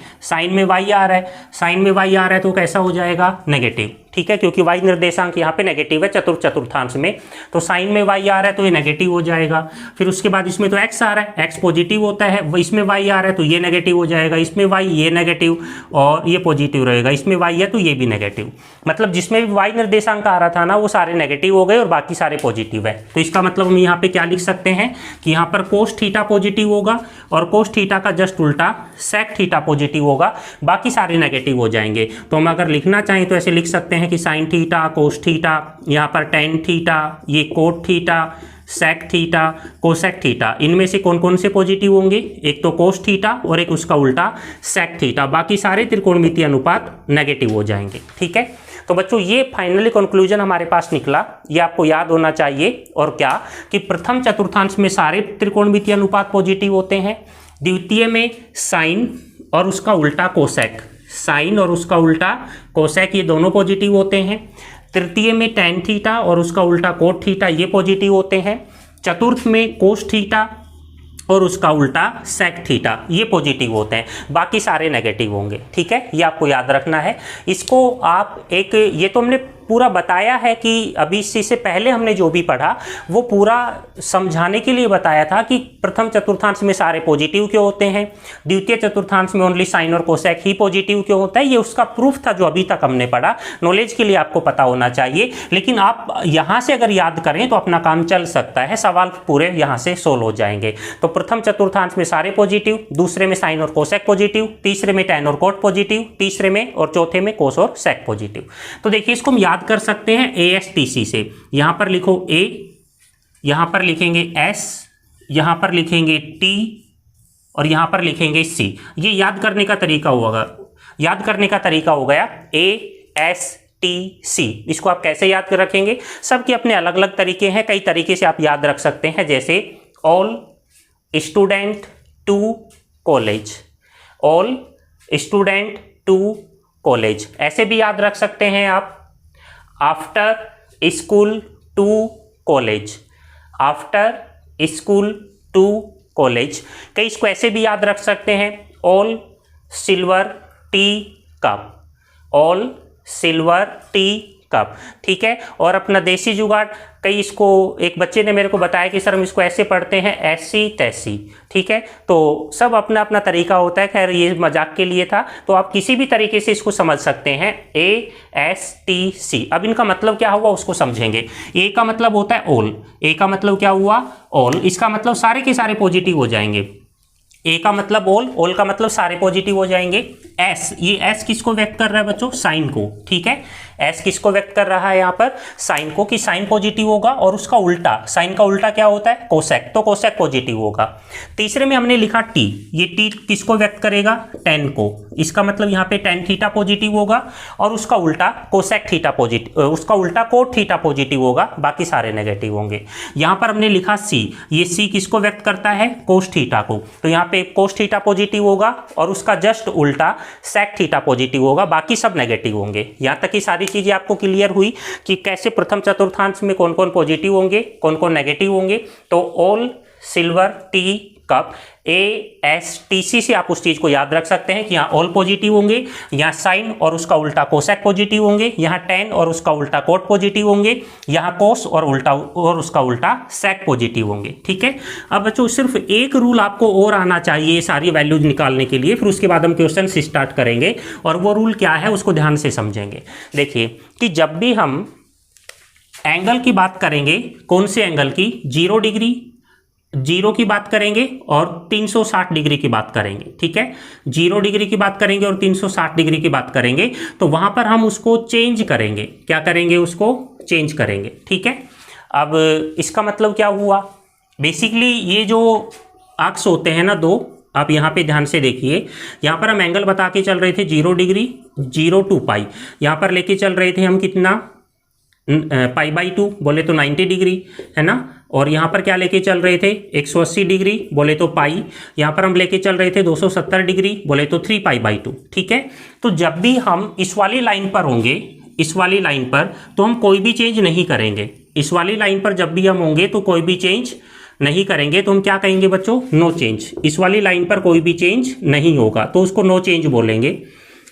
y आ रहा है, साइन में y आ रहा है तो कैसा हो जाएगा, नेगेटिव, ठीक है, क्योंकि y निर्देशांक यहाँ पे नेगेटिव है चतुर्थ चतुर्थांश में। तो साइन में y आ रहा है तो ये नेगेटिव हो जाएगा। फिर उसके बाद इसमें तो x आ रहा है, x पॉजिटिव होता है, इसमें y आ रहा है तो ये नेगेटिव हो जाएगा, इसमें y ये नेगेटिव और ये पॉजिटिव रहेगा, इसमें y है तो ये भी नेगेटिव। मतलब जिसमें भी y निर्देशांक आ रहा था ना वो सारे नेगेटिव हो गए और बाकी सारे पॉजिटिव है। तो इसका मतलब हम यहाँ पे क्या लिख सकते हैं कि यहाँ पर कोस थीटा पॉजिटिव होगा और कोस थीटा का जस्ट उल्टा सेक थीटा पॉजिटिव होगा, बाकी सारे नेगेटिव हो जाएंगे। तो हम अगर लिखना चाहें तो ऐसे लिख सकते हैं कि साइन थीटा, कोस थीटा, यहाँ पर टेन थीटा, ये cot theta, sec theta, cosec theta, इनमें से कौन कौन से पॉजिटिव होंगे, एक तो कोस थीटा और एक उसका उल्टा सेक थीटा, बाकी सारे त्रिकोणमितीय अनुपात नेगेटिव हो जाएंगे, ठीक है। तो बच्चों ये फाइनली कंक्लूजन हमारे पास निकला, ये आपको याद होना चाहिए। और क्या कि प्रथम चतुर्थांश में सारे त्रिकोणमितीय अनुपात पॉजिटिव होते हैं, द्वितीय में साइन और उसका उल्टा कोसेक, साइन और उसका उल्टा कोसेक ये दोनों पॉजिटिव होते हैं, तृतीय में टेन थीटा और उसका उल्टा कोट थीटा ये पॉजिटिव होते हैं, चतुर्थ में कोस थीटा और उसका उल्टा सेक थीटा ये पॉजिटिव होते हैं, बाकी सारे नेगेटिव होंगे, ठीक है। ये आपको याद रखना है। इसको आप एक, ये तो हमने पूरा बताया है कि अभी इससे पहले हमने जो भी पढ़ा वो पूरा समझाने के लिए बताया था कि प्रथम चतुर्थांश में सारे पॉजिटिव क्यों होते हैं, द्वितीय चतुर्थांश में ओनली साइन और कोसेक ही पॉजिटिव क्यों होता है। ये उसका प्रूफ था जो अभी तक हमने पढ़ा, नॉलेज के लिए आपको पता होना चाहिए। लेकिन आप यहाँ से अगर याद करें तो अपना काम चल सकता है, सवाल पूरे यहाँ से सोल्व हो जाएंगे। तो प्रथम चतुर्थांश में सारे पॉजिटिव, दूसरे में साइन और कोसेक पॉजिटिव, तीसरे में टेन और कोट पॉजिटिव, तीसरे में और चौथे में कोस और सेक पॉजिटिव। तो देखिए इसको हम याद कर सकते हैं ASTC से। यहां पर लिखो A, यहां पर लिखेंगे S, यहां पर लिखेंगे T और यहां पर लिखेंगे C। ये याद करने का तरीका होगा, याद करने का तरीका हो गया ASTC। इसको आप कैसे याद कर रखेंगे, सबके अपने अलग अलग तरीके हैं, कई तरीके से आप याद रख सकते हैं, जैसे all student to college, all student to college, ऐसे भी याद रख सकते हैं आप। After school to college, after school to college, कई इसको ऐसे भी याद रख सकते हैं। All silver tea cup, all silver tea cup, ठीक है। और अपना देसी जुगाड़, कई इसको एक बच्चे ने मेरे को बताया कि सर हम इसको ऐसे पढ़ते हैं ऐसी तैसी, ठीक है। तो सब अपना अपना तरीका होता है, खैर ये मजाक के लिए था। तो आप किसी भी तरीके से इसको समझ सकते हैं, ASTC। अब इनका मतलब क्या हुआ उसको समझेंगे। ए का मतलब होता है ऑल, ए का मतलब क्या हुआ ऑल, इसका मतलब सारे के सारे पॉजिटिव हो जाएंगे। ए का मतलब ऑल, ऑल का मतलब सारे पॉजिटिव हो जाएंगे। एस, ये एस किसको व्यक्त कर रहा है बच्चों, साइन को, ठीक है। एस किसको व्यक्त कर रहा है यहाँ पर, साइन को, कि साइन पॉजिटिव होगा। और उसका उल्टा, साइन का उल्टा क्या होता है, कोसेक, तो कोसेक पॉजिटिव होगा। तीसरे में हमने लिखा टी, ये टी किसको व्यक्त करेगा, टेन को, इसका मतलब यहाँ पे टेन थीटा पॉजिटिव होगा। और उसका उल्टा कोसेक थीटा पॉजिटिव, उसका उल्टा कोट थीटा पॉजिटिव होगा, बाकी सारे नेगेटिव होंगे। यहाँ पर हमने लिखा सी, ये सी किसको व्यक्त करता है, कोस थीटा को, तो यहाँ पे कोस थीटा पॉजिटिव होगा और उसका जस्ट उल्टा सेक थीटा पॉजिटिव होगा, बाकी सब नेगेटिव होंगे। यहाँ तक की सारी चीजें आपको क्लियर हुई कि कैसे प्रथम चतुर्थांश में कौन कौन पॉजिटिव होंगे, कौन कौन नेगेटिव होंगे। तो all, silver, tea, cup, ASTC से आप उस चीज को याद रख सकते हैं कि यहाँ ऑल पॉजिटिव होंगे, यहाँ साइन और उसका उल्टा कोसेक पॉजिटिव होंगे, यहाँ टेन और उसका उल्टा कोट पॉजिटिव होंगे, यहाँ कोस और उल्टा और उसका उल्टा सेक पॉजिटिव होंगे, ठीक है। अब बच्चों सिर्फ एक रूल आपको और आना चाहिए सारी वैल्यूज निकालने के लिए, फिर उसके बाद हम क्वेश्चन स्टार्ट करेंगे। और वो रूल क्या है उसको ध्यान से समझेंगे। देखिए कि जब भी हम एंगल की बात करेंगे, कौन से एंगल की, 0 डिग्री, 0 की बात करेंगे और 360 डिग्री की बात करेंगे, ठीक है। 0 डिग्री की बात करेंगे और 360 डिग्री की बात करेंगे, तो वहां पर हम उसको चेंज करेंगे। क्या करेंगे, उसको चेंज करेंगे, ठीक है। अब इसका मतलब क्या हुआ, बेसिकली ये जो अक्ष होते हैं ना दो, आप यहाँ पे ध्यान से देखिए, यहाँ पर हम एंगल बता के चल रहे थे 0 डिग्री, 0 to पाई, यहाँ पर लेके चल रहे थे हम कितना, π/2 बोले तो 90 डिग्री, है ना। और यहाँ पर क्या लेके चल रहे थे, 180 डिग्री बोले तो पाई, यहाँ पर हम लेके चल रहे थे 270 डिग्री बोले तो 3π/2, ठीक है। तो जब भी हम इस वाली लाइन पर होंगे, इस वाली लाइन पर, तो हम कोई भी चेंज नहीं करेंगे। इस वाली लाइन पर जब भी हम होंगे तो कोई भी चेंज नहीं करेंगे, तो हम क्या कहेंगे बच्चों, नो चेंज। इस वाली लाइन पर कोई भी चेंज नहीं होगा तो उसको नो चेंज बोलेंगे।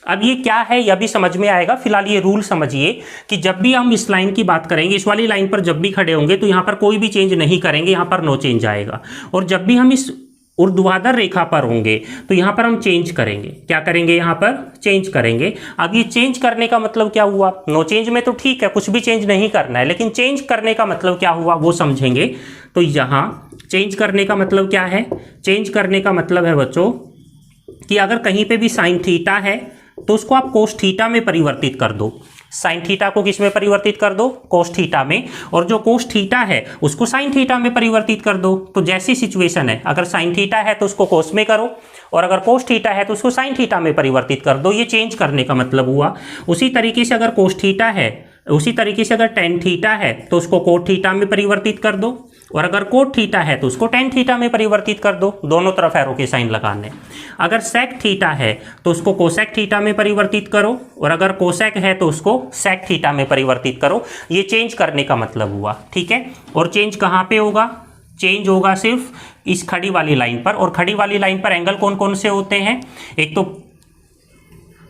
अब ये क्या है यह भी समझ में आएगा, फिलहाल ये रूल समझिए कि जब भी हम इस लाइन की बात करेंगे, इस वाली लाइन पर जब भी खड़े होंगे तो यहाँ पर कोई भी चेंज नहीं करेंगे, यहाँ पर नो चेंज आएगा। और जब भी हम इस ऊर्ध्वाधर रेखा पर होंगे तो यहाँ पर हम चेंज करेंगे। क्या करेंगे, यहाँ पर चेंज करेंगे। अब ये चेंज करने का मतलब क्या हुआ, नो चेंज में तो ठीक है, कुछ भी चेंज नहीं करना है, लेकिन चेंज करने का मतलब क्या हुआ वो समझेंगे। तो यहाँ चेंज करने का मतलब क्या है, चेंज करने का मतलब है बच्चों कि अगर कहीं पे भी साइन थीटा है तो उसको आप कोस थीटा में परिवर्तित कर दो। साइन थीटा को किस में परिवर्तित कर दो, कोस थीटा में। और जो कोस थीटा है उसको साइन थीटा में परिवर्तित कर दो। तो जैसी सिचुएशन है, अगर साइन थीटा है तो उसको कोस में करो, और अगर कोस थीटा है तो उसको साइन थीटा में परिवर्तित कर दो। ये चेंज करने का मतलब हुआ। उसी तरीके से अगर कोस थीटा है, उसी तरीके से अगर टेन थीटा है तो उसको कोट थीटा में परिवर्तित कर दो, और अगर कोट थीटा है तो उसको टेन थीटा में परिवर्तित कर दो, दोनों तरफ एरो के साइन लगाने। अगर सेक थीटा है तो उसको कोसेक थीटा में परिवर्तित करो, और अगर कोसेक है तो उसको सेक थीटा में परिवर्तित करो। ये चेंज करने का मतलब हुआ, ठीक है। और चेंज कहाँ पे होगा, चेंज होगा सिर्फ इस खड़ी वाली लाइन पर। और खड़ी वाली लाइन पर एंगल कौन कौन से होते हैं, एक तो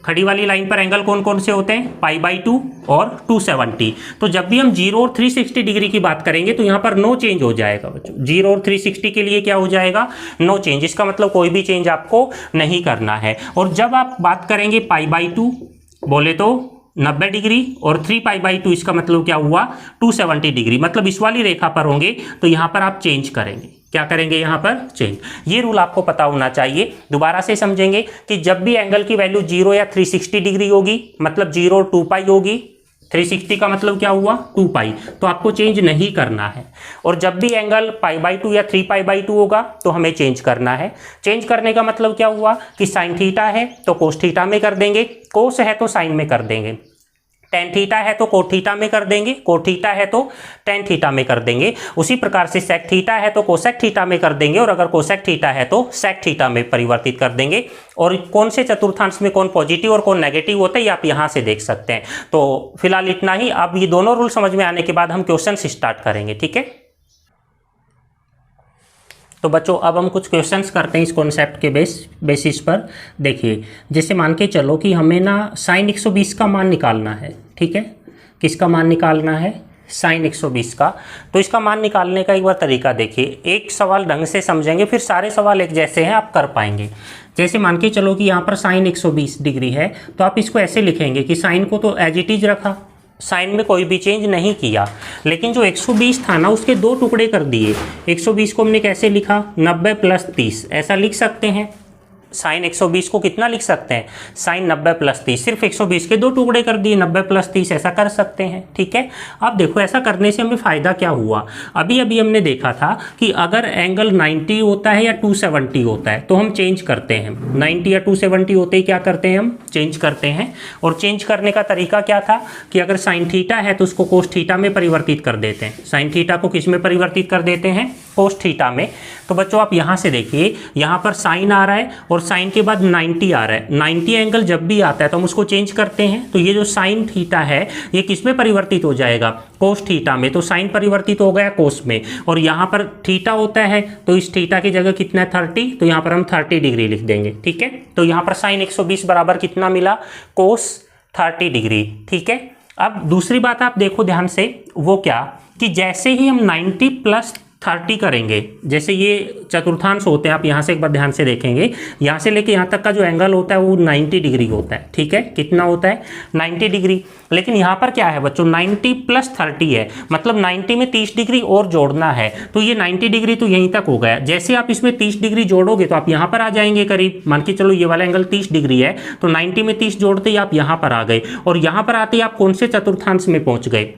खड़ी वाली लाइन पर एंगल कौन कौन से होते हैं, π/2 और 270। तो जब भी हम 0 और 360 डिग्री की बात करेंगे तो यहाँ पर नो चेंज हो जाएगा बच्चों। 0 और 360 के लिए क्या हो जाएगा, नो चेंज। इसका मतलब कोई भी चेंज आपको नहीं करना है। और जब आप बात करेंगे π/2 बोले तो 90 डिग्री, और 3π/2 इसका मतलब क्या हुआ, 270 डिग्री। मतलब इस वाली रेखा पर होंगे तो यहाँ पर आप चेंज करेंगे। क्या करेंगे, यहाँ पर चेंज। ये रूल आपको पता होना चाहिए। दोबारा से समझेंगे कि जब भी एंगल की वैल्यू 0 या 360 डिग्री होगी, मतलब 0 2π होगी, 360 का मतलब क्या हुआ, 2π, तो आपको चेंज नहीं करना है। और जब भी एंगल π/2 या 3π/2 होगा तो हमें चेंज करना है। चेंज करने का मतलब क्या हुआ कि साइन थीटा है तो कोस थीटा में कर देंगे, कोस है तो साइन में कर देंगे, टेन थीटा है तो कोट थीटा में कर देंगे, कोट थीटा है तो टेन थीटा में कर देंगे। उसी प्रकार से सेक थीटा है तो कोसेक थीटा में कर देंगे, और अगर कोसेक थीटा है तो सेक थीटा में परिवर्तित कर देंगे। और कौन से चतुर्थांश में कौन पॉजिटिव और कौन नेगेटिव होता है ये आप यहाँ से देख सकते हैं। तो फिलहाल इतना ही। अब ये दोनों रूल समझ में आने के बाद हम क्वेश्चन स्टार्ट करेंगे, ठीक है। तो बच्चों अब हम कुछ क्वेश्चंस करते हैं इस कॉन्सेप्ट के बेसिस पर। देखिए जैसे मान के चलो कि हमें ना साइन 120 का मान निकालना है, ठीक है। किसका मान निकालना है, साइन 120 का। तो इसका मान निकालने का एक बार तरीका देखिए, एक सवाल ढंग से समझेंगे फिर सारे सवाल एक जैसे हैं आप कर पाएंगे। जैसे मान के चलो कि यहाँ पर साइन 120 डिग्री है, तो आप इसको ऐसे लिखेंगे कि साइन को तो एज इट इज रखा, साइन में कोई भी चेंज नहीं किया, लेकिन जो 120 था ना उसके दो टुकड़े कर दिए। 120 को हमने कैसे लिखा, 90 प्लस 30 ऐसा लिख सकते हैं। साइन 120 को कितना लिख सकते हैं, साइन 90 प्लस 30, सिर्फ 120 के दो टुकड़े कर दिए, 90 प्लस 30 ऐसा कर सकते हैं। ठीक है, अब देखो ऐसा करने से हमें फ़ायदा क्या हुआ। अभी अभी हमने देखा था कि अगर एंगल 90 होता है या 270 होता है तो हम चेंज करते हैं, 90 या 270 होते ही क्या करते हैं, हम चेंज करते हैं। और चेंज करने का तरीका क्या था कि अगर साइन थीटा है तो उसको कोस थीटा में परिवर्तित कर देते हैं। साइन थीटा को किस में परिवर्तित कर देते हैं, कोस थीटा में। तो बच्चों आप यहाँ से देखिए, यहाँ पर साइन आ रहा है और साइन के बाद 90 आ रहा है। 90 एंगल जब भी आता है तो हम उसको चेंज करते हैं। तो ये जो साइन थीटा है ये किस में परिवर्तित हो जाएगा, कोस थीटा में। तो साइन परिवर्तित हो गया कोस में, और यहाँ पर थीटा होता है तो इस थीटा की जगह कितना है 30, तो यहाँ पर हम 30 डिग्री लिख देंगे। ठीक है, तो यहाँ पर साइन 120 बराबर कितना मिला, कोस 30 डिग्री। ठीक है, अब दूसरी बात आप देखो ध्यान से, वो क्या कि जैसे ही हम 90 प्लस 30 करेंगे, जैसे ये चतुर्थांश होते हैं, आप यहाँ से एक बार ध्यान से देखेंगे, यहाँ से लेके यहाँ तक का जो एंगल होता है वो 90 डिग्री होता है। ठीक है, कितना होता है, 90 डिग्री। लेकिन यहाँ पर क्या है बच्चों, 90 प्लस 30 है, मतलब 90 में 30 डिग्री और जोड़ना है। तो ये 90 डिग्री तो यहीं तक हो गया। जैसे आप इसमें 30 डिग्री जोड़ोगे तो आप यहाँ पर आ जाएंगे करीब। मान के चलो ये वाला एंगल 30 डिग्री है, तो 90 में 30 जोड़ते ही आप यहाँ पर आ गए, और यहाँ पर आते ही आप कौन से चतुर्थांश में पहुँच गए,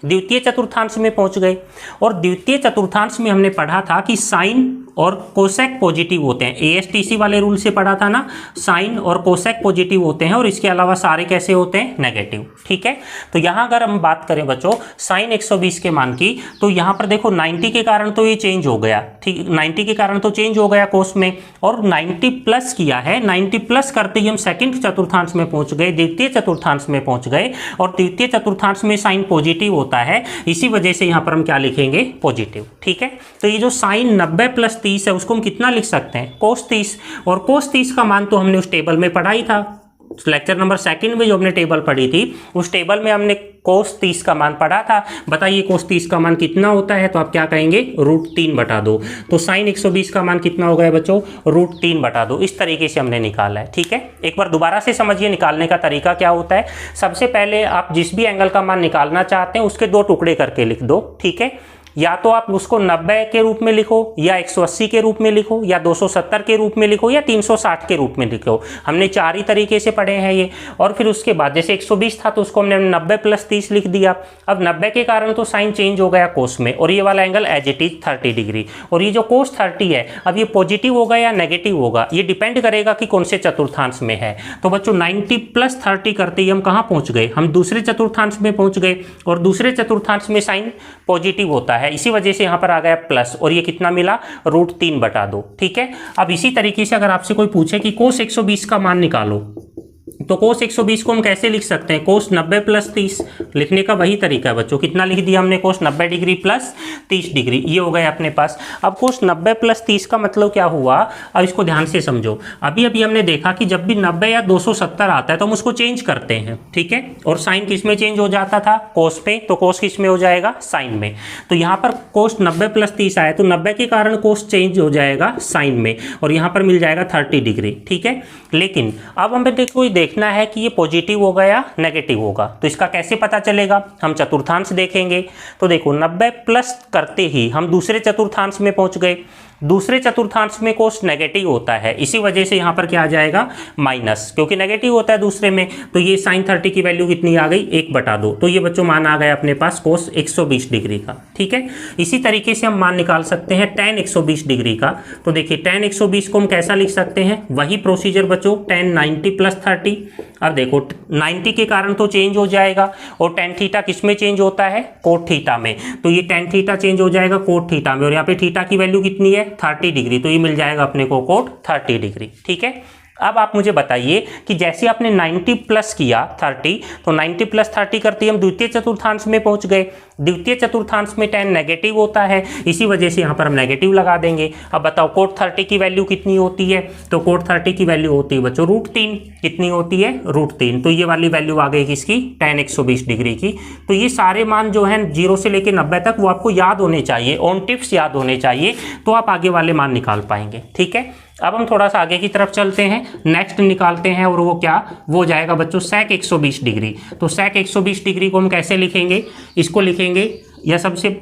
द्वितीय चतुर्थांश में पहुंच गए। और द्वितीय चतुर्थांश में हमने पढ़ा था कि साइन और कोसेक पॉजिटिव होते हैं, एएसटीसी वाले रूल से पढ़ा था ना, साइन और कोसेक पॉजिटिव होते हैं और इसके अलावा सारे कैसे होते हैं, नेगेटिव। ठीक है, तो यहाँ अगर हम बात करें बच्चों साइन 120 के मान की, तो यहाँ पर देखो 90 के कारण तो ये चेंज हो गया। ठीक, 90 के कारण तो चेंज हो गया कोस में, और 90 प्लस किया है, 90 प्लस करते ही हम सेकंड चतुर्थांश में पहुंच गए, द्वितीय चतुर्थांश में पहुंच गए, और द्वितीय चतुर्थांश में साइन पॉजिटिव होता है, इसी वजह से यहाँ पर हम क्या लिखेंगे, पॉजिटिव। ठीक है, तो ये जो साइन 90 प्लस 30 है उसको हम कितना लिख सकते हैं, कोस 30। और कोस 30 का मान तो हमने उस टेबल में पढ़ा ही था, लेक्चर नंबर 2 में जो हमने टेबल पढ़ी थी उस टेबल में हमने कोस 30 का मान पढ़ा था। बताइए कोस 30 का मान कितना होता है, तो आप क्या कहेंगे, √3/2। तो साइन 120 का मान कितना हो गया बच्चों, √3/2। इस तरीके से हमने निकाला है। ठीक है, एक बार दोबारा से समझिए निकालने का तरीका क्या होता है। सबसे पहले आप जिस भी एंगल का मान निकालना चाहते हैं उसके 2 टुकड़े करके लिख दो। ठीक है, या तो आप उसको 90 के रूप में लिखो, या 180 के रूप में लिखो, या 270 के रूप में लिखो, या 360 के रूप में लिखो। हमने 4 ही तरीके से पढ़े हैं ये। और फिर उसके बाद जैसे 120 था तो उसको हमने 90 प्लस 30 लिख दिया। अब 90 के कारण तो साइन चेंज हो गया कोस में, और ये वाला angle as it is 30 degree. और ये जो कोस 30 है अब ये पॉजिटिव होगा या नेगेटिव होगा, ये डिपेंड करेगा कि कौन से चतुर्थांश में है। तो बच्चों 90 प्लस 30 करते ही हम कहाँ पहुँच गए, हम दूसरे चतुर्थांश में पहुँच गए, और दूसरे चतुर्थांश में साइन पॉजिटिव होता है, इसी वजह से यहां पर आ गया प्लस, और ये कितना मिला, √3/2। ठीक है, अब इसी तरीके से अगर आपसे कोई पूछे कि कोस 120 का मान निकालो, तो कोस 120 को हम कैसे लिख सकते हैं, कोस 90 प्लस 30 लिखने का वही तरीका है बच्चों। कितना लिख दिया हमने, कोस 90 डिग्री प्लस 30 डिग्री, ये हो गया अपने पास। अब कोस 90 प्लस 30 का मतलब क्या हुआ, अब इसको ध्यान से समझो। अभी अभी हमने देखा कि जब भी 90 या 270 आता है तो हम उसको चेंज करते हैं। ठीक है, और साइन किस में चेंज हो जाता था, कोस पे, तो कोस किस में हो जाएगा, साइन में। तो यहाँ पर कोस 90 प्लस 30 आया तो 90 के कारण कोस चेंज हो जाएगा साइन में, और यहाँ पर मिल जाएगा 30 डिग्री। ठीक है, लेकिन अब हमें देखो देखना है कि ये पॉजिटिव होगा या नेगेटिव होगा। तो इसका कैसे पता चलेगा, हम चतुर्थांश देखेंगे। तो देखो 90 प्लस करते ही हम दूसरे चतुर्थांश में पहुंच गए। दूसरे चतुर्थांश में कोस नेगेटिव होता है, इसी वजह से यहाँ पर क्या आ जाएगा, माइनस, क्योंकि नेगेटिव होता है दूसरे में। तो ये साइन 30 की वैल्यू कितनी आ गई, 1/2। तो ये बच्चों मान आ गया अपने पास कोस 120 डिग्री का। ठीक है, इसी तरीके से हम मान निकाल सकते हैं tan 120 डिग्री का। तो देखिए tan 120 को हम कैसा लिख सकते हैं, वही प्रोसीजर बच्चों, tan 90 प्लस 30। अब देखो 90 के कारण तो चेंज हो जाएगा, और tan थीटा किस में चेंज होता है, कोट थीटा में। तो ये tan थीटा चेंज हो जाएगा कोट थीटा में, और यहाँ पे थीटा की वैल्यू कितनी है, 30 डिग्री। तो ये मिल जाएगा अपने को कोट 30 डिग्री। ठीक है, अब आप मुझे बताइए कि जैसे आपने 90 प्लस किया 30, तो 90 प्लस 30 करते हम द्वितीय चतुर्थांश में पहुंच गए। द्वितीय चतुर्थांश में tan नेगेटिव होता है, इसी वजह से यहाँ पर हम नेगेटिव लगा देंगे। अब बताओ कोट 30 की वैल्यू कितनी होती है, तो कोट 30 की वैल्यू होती है बच्चों √3। कितनी होती है? √3। तो ये वाली वैल्यू आ गई किसकी? tan 120 डिग्री की। तो ये सारे मान जो है 0 से लेकर 90 तक वो आपको याद होने चाहिए, ऑन टिप्स याद होने चाहिए, तो आप आगे वाले मान निकाल पाएंगे। ठीक है, अब हम थोड़ा सा आगे की तरफ चलते हैं, नेक्स्ट निकालते हैं, और वो क्या, वो जाएगा बच्चों sec 120 डिग्री। तो sec 120 डिग्री को हम कैसे लिखेंगे? इसको लिखेंगे, या सबसे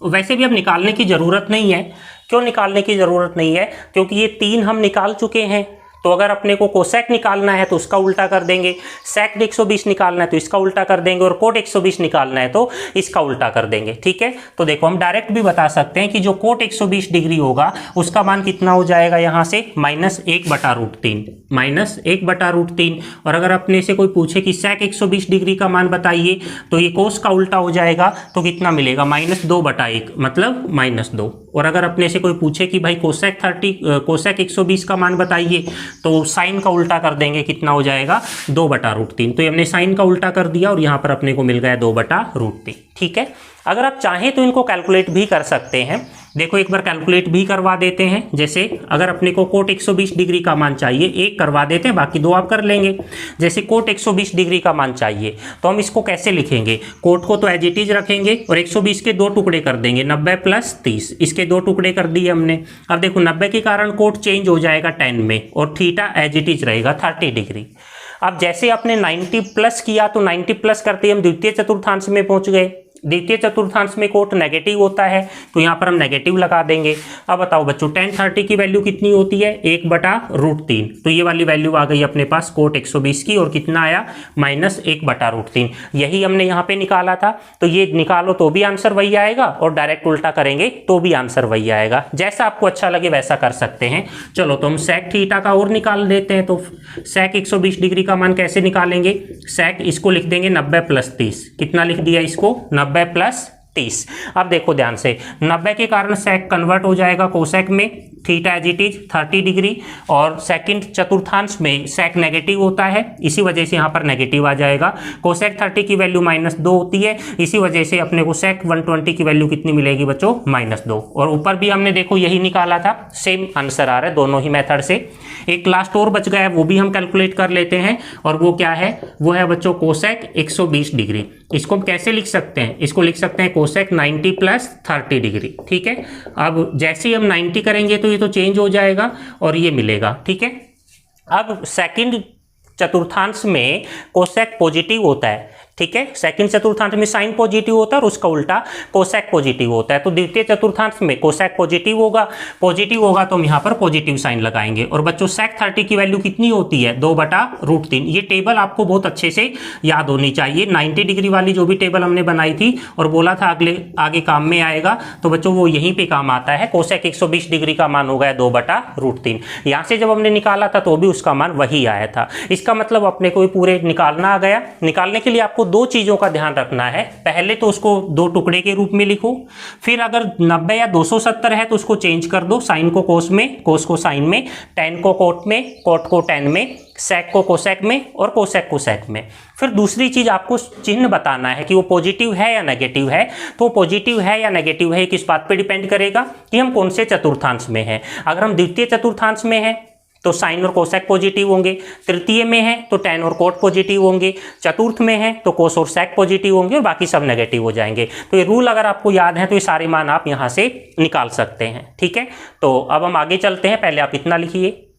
वैसे भी अब निकालने की ज़रूरत नहीं है। क्यों निकालने की ज़रूरत नहीं है? क्योंकि ये 3 हम निकाल चुके हैं। तो अगर अपने को कोसेक निकालना है तो उसका उल्टा कर देंगे, सेक 120 निकालना है तो इसका उल्टा कर देंगे, और कोट 120 निकालना है तो इसका उल्टा कर देंगे। ठीक है, तो देखो हम डायरेक्ट भी बता सकते हैं कि जो कोट 120 डिग्री होगा उसका मान कितना हो जाएगा यहाँ से? -1/√3, -1/√3। और अगर अपने से कोई पूछे कि सेक 120 डिग्री का मान बताइए, तो ये कोस का उल्टा हो जाएगा, तो कितना मिलेगा? -2/1, मतलब -2। और अगर अपने से कोई पूछे कि भाई कोसेक 120 का मान बताइए, तो साइन का उल्टा कर देंगे, कितना हो जाएगा? 2/√3। तो हमने साइन का उल्टा कर दिया और यहाँ पर अपने को मिल गया 2/√3। ठीक है, अगर आप चाहें तो इनको कैलकुलेट भी कर सकते हैं। देखो एक बार कैलकुलेट भी करवा देते हैं। जैसे अगर अपने को कोट 120 डिग्री का मान चाहिए, एक करवा देते हैं, बाकी 2 आप कर लेंगे। जैसे कोट 120 डिग्री का मान चाहिए तो हम इसको कैसे लिखेंगे? कोट को तो एज इट इज रखेंगे और 120 के 2 टुकड़े कर देंगे, 90 + 30, इसके 2 टुकड़े कर दिए हमने। अब देखो 90 के कारण कोट चेंज हो जाएगा tan में, और थीटा एज इट इज रहेगा 30 डिग्री। अब जैसे आपने 90 प्लस किया तो 90 प्लस करते हम द्वितीय चतुर्थांश में पहुंच गए। द्वितीय चतुर्थांश में कोट नेगेटिव होता है तो यहाँ पर हम नेगेटिव लगा देंगे। अब बताओ बच्चों tan 30 की वैल्यू कितनी होती है? 1/√3। तो ये वाली वैल्यू आ गई अपने पास कोट 120 की, और कितना आया? -1/√3। यही हमने यहाँ पे निकाला था। तो ये निकालो तो भी आंसर वही आएगा, और डायरेक्ट उल्टा करेंगे तो भी आंसर वही आएगा। जैसा आपको अच्छा लगे वैसा कर सकते हैं। चलो तो हम sec थीटा का और निकाल देते हैं। तो sec 120 डिग्री का मान कैसे निकालेंगे? sec इसको लिख देंगे 90 + 30। कितना लिख दिया इसको? 90 + 30। अब देखो ध्यान से, 90 के कारण sec कन्वर्ट हो जाएगा कोसेक में, theta as it is 30 degree, और सेकंड चतुर्थांश में sec नेगेटिव होता है, इसी वजह से यहाँ पर नेगेटिव आ जाएगा। कोसेक 30 की वैल्यू -2 होती है, इसी वजह से अपने को sec 120 की वैल्यू कितनी मिलेगी बच्चों? -2। और ऊपर भी हमने देखो यही निकाला था, सेम आंसर आ रहा है दोनों ही मेथड से। एक लास्ट और बच गया है, वो भी हम कैलकुलेट कर लेते हैं, और वो क्या है? वो है बच्चों कोसेक 120 डिग्री। इसको हम कैसे लिख सकते हैं? इसको लिख सकते हैं कोसेक 90 + 30 डिग्री। ठीक है, अब जैसे ही हम 90 करेंगे तो ये तो चेंज हो जाएगा और ये मिलेगा। ठीक है, अब सेकंड चतुर्थांश में कोसेक पॉजिटिव होता है। ठीक है, सेकंड चतुर्थांश में साइन पॉजिटिव होता है और उसका उल्टा कोसेक पॉजिटिव होता है। तो द्वितीय चतुर्थांश में कोसेक पॉजिटिव होगा तो हम यहाँ पर पॉजिटिव साइन लगाएंगे। और बच्चों sec 30 की वैल्यू कितनी होती है? 2/√3। ये टेबल आपको बहुत अच्छे से याद होनी चाहिए। 90 डिग्री वाली जो भी टेबल हमने बनाई थी और बोला था आगे काम में आएगा, तो बच्चों वो यहीं पे काम आता है। कोसेक 120 डिग्री का मान हो गया 2/√3। यहाँ से जब हमने निकाला था तो भी उसका मान वही आया था। इसका मतलब अपने को पूरे निकालना आ गया। निकालने के लिए आपको 2 चीज़ों का ध्यान रखना है। पहले तो उसको 2 टुकड़े के रूप में लिखो, फिर अगर 90 या 270 है तो उसको चेंज कर दो, साइन को कोस में, कोस को साइन में, tan को कोट में, कोट को tan में, sec को कोसेक में, और कोसेक को sec में। फिर दूसरी चीज आपको चिन्ह बताना है कि वो पॉजिटिव है या नेगेटिव है। तो पॉजिटिव है या नेगेटिव है किस बात पे डिपेंड करेगा? कि हम कौन से चतुर्थांश में हैं। अगर हम द्वितीय चतुर्थांश में हैं तो साइन और कोसेक पॉजिटिव होंगे, तृतीय में है तो tan और कोट पॉजिटिव होंगे, चतुर्थ में है तो कोस और sec पॉजिटिव होंगे, और बाकी सब नेगेटिव हो जाएंगे। तो ये रूल अगर आपको याद है तो ये सारे मान आप यहाँ से निकाल सकते हैं। ठीक है, तो अब हम आगे चलते हैं। पहले आप इतना लिखिए।